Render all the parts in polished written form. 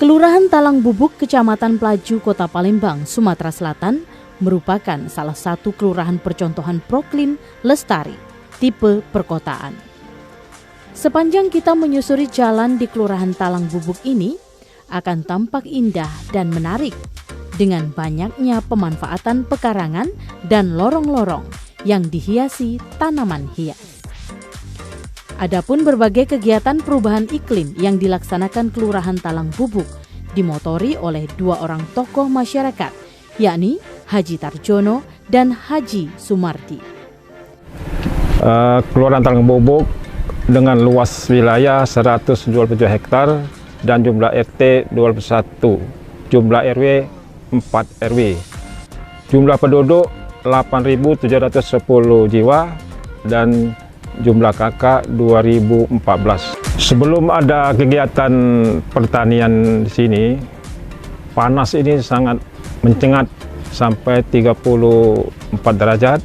Kelurahan Talang Bubuk, Kecamatan Pelaju, Kota Palembang, Sumatera Selatan merupakan salah satu kelurahan percontohan Proklim Lestari, tipe perkotaan. Sepanjang kita menyusuri jalan di Kelurahan Talang Bubuk ini akan tampak indah dan menarik dengan banyaknya pemanfaatan pekarangan dan lorong-lorong yang dihiasi tanaman hias. Adapun berbagai kegiatan perubahan iklim yang dilaksanakan Kelurahan Talang Bubuk dimotori oleh dua orang tokoh masyarakat, yakni Haji Tarjono dan Haji Sumardi. Kelurahan Talang Bubuk dengan luas wilayah 127 hektar dan jumlah RT 21, jumlah RW 4 RW, jumlah penduduk 8.710 jiwa dan jumlah KK 2014. Sebelum ada kegiatan pertanian di sini, panas ini sangat mencengat sampai 34 derajat.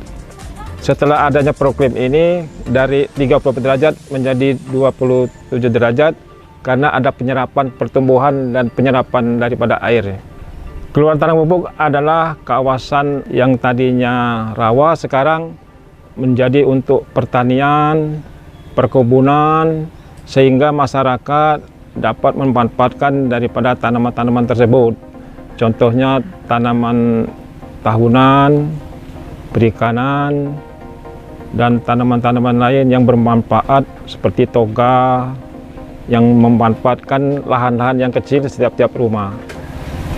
Setelah adanya Proklim ini, dari 34 derajat menjadi 27 derajat karena ada penyerapan pertumbuhan dan penyerapan daripada air. Kelurahan Talang Bubuk adalah kawasan yang tadinya rawa, sekarang menjadi untuk pertanian, perkebunan, sehingga masyarakat dapat memanfaatkan daripada tanaman-tanaman tersebut. Contohnya tanaman tahunan, perikanan, dan tanaman-tanaman lain yang bermanfaat seperti toga yang memanfaatkan lahan-lahan yang kecil setiap rumah.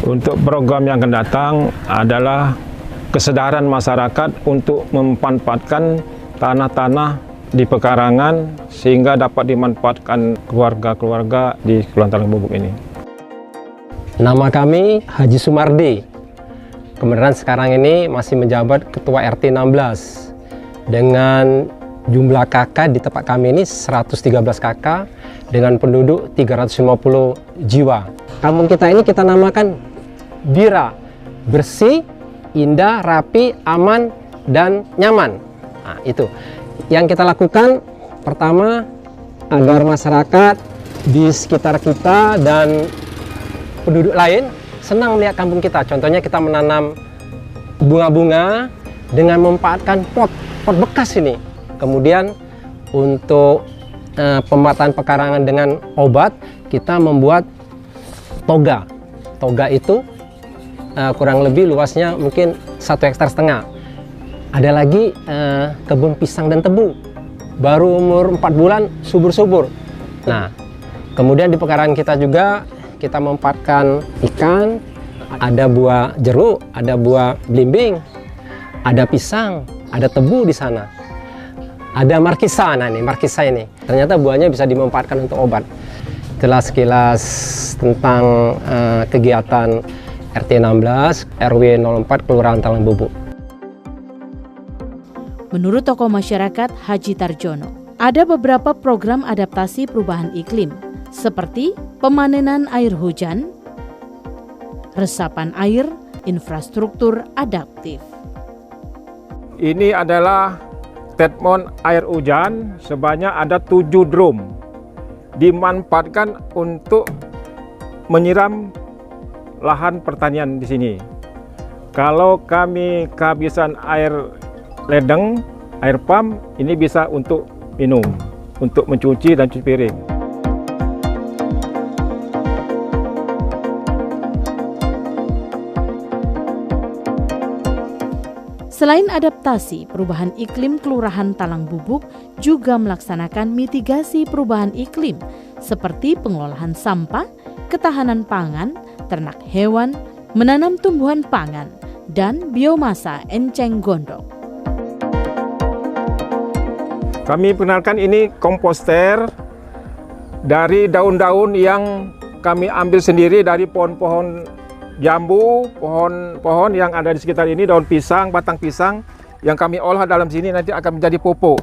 Untuk program yang akan datang adalah kesadaran masyarakat untuk memanfaatkan tanah-tanah di pekarangan sehingga dapat dimanfaatkan keluarga-keluarga di Kelurahan Talang Bubuk ini. Nama kami Haji Sumardi. Kemudian sekarang ini masih menjabat Ketua RT 16 dengan jumlah KK di tempat kami ini 113 KK dengan penduduk 350 jiwa. Kampung kita ini kita namakan Bira, bersih, indah, rapi, aman, dan nyaman. Nah, itu yang kita lakukan. Pertama, agar masyarakat di sekitar kita dan penduduk lain senang melihat kampung kita. Contohnya kita menanam bunga-bunga dengan memanfaatkan pot bekas ini. Kemudian untuk pembuatan pekarangan dengan obat, kita membuat toga. Toga itu kurang lebih luasnya mungkin 1,5 hektar. Ada lagi kebun pisang dan tebu, baru umur 4 bulan subur-subur. Nah, kemudian di pekarangan kita juga kita memanfaatkan ikan, ada buah jeruk, ada buah belimbing, ada pisang, ada tebu di sana. Ada markisa, nah ini markisa ini. Ternyata buahnya bisa dimanfaatkan untuk obat. Itulah sekilas tentang kegiatan RT 16 RW 04 Kelurahan Talang Bubuk. Menurut tokoh masyarakat Haji Tarjono, ada beberapa program adaptasi perubahan iklim seperti pemanenan air hujan, resapan air, infrastruktur adaptif. Ini adalah treatment air hujan, sebanyak ada 7 drum dimanfaatkan untuk menyiram lahan pertanian di sini. Kalau kami kehabisan air ledeng, air pump, ini bisa untuk minum, untuk mencuci dan cuci piring. Selain adaptasi perubahan iklim, Kelurahan Talang Bubuk juga melaksanakan mitigasi perubahan iklim seperti pengelolaan sampah, ketahanan pangan, ternak hewan, menanam tumbuhan pangan, dan biomasa enceng gondok. Kami perkenalkan ini komposter dari daun-daun yang kami ambil sendiri dari pohon-pohon jambu, pohon-pohon yang ada di sekitar ini, daun pisang, batang pisang yang kami olah dalam sini nanti akan menjadi pupuk.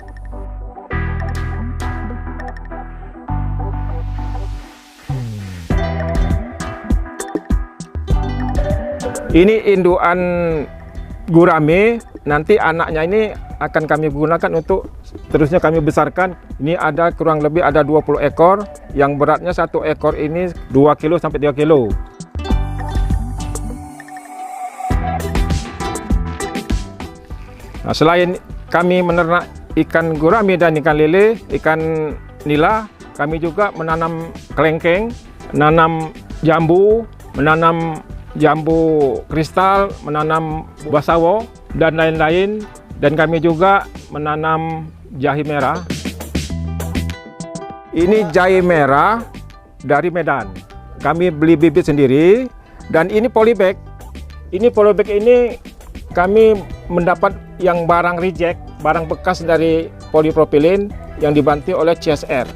Ini indukan gurame nanti anaknya ini akan kami gunakan untuk terusnya kami besarkan. Ini ada kurang lebih ada 20 ekor, yang beratnya satu ekor ini 2 kilo sampai 3 kilo. Nah, selain kami menernak ikan gurami dan ikan lele, ikan nila, kami juga menanam kelengkeng, menanam jambu, menanam jambu kristal, menanam buah sawo, dan lain-lain. Dan kami juga menanam jahe merah. Ini jahe merah dari Medan. Kami beli bibit sendiri, dan ini polybag. Ini polybag ini kami mendapat yang barang reject, barang bekas dari polipropilin yang dibantu oleh CSR.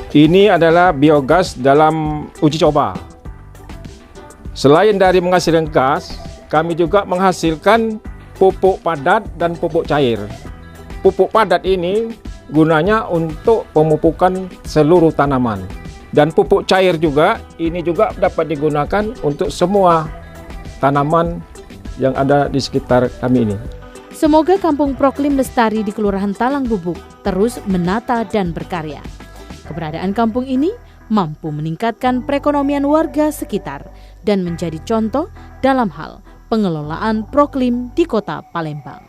Ini adalah biogas dalam uji coba. Selain dari menghasilkan gas, kami juga menghasilkan pupuk padat dan pupuk cair. Pupuk padat ini gunanya untuk pemupukan seluruh tanaman. Dan pupuk cair juga, ini juga dapat digunakan untuk semua tanaman yang ada di sekitar kami ini. Semoga Kampung Proklim lestari di Kelurahan Talang Bubuk terus menata dan berkarya. Keberadaan kampung ini mampu meningkatkan perekonomian warga sekitar dan menjadi contoh dalam hal pengelolaan Proklim di Kota Palembang.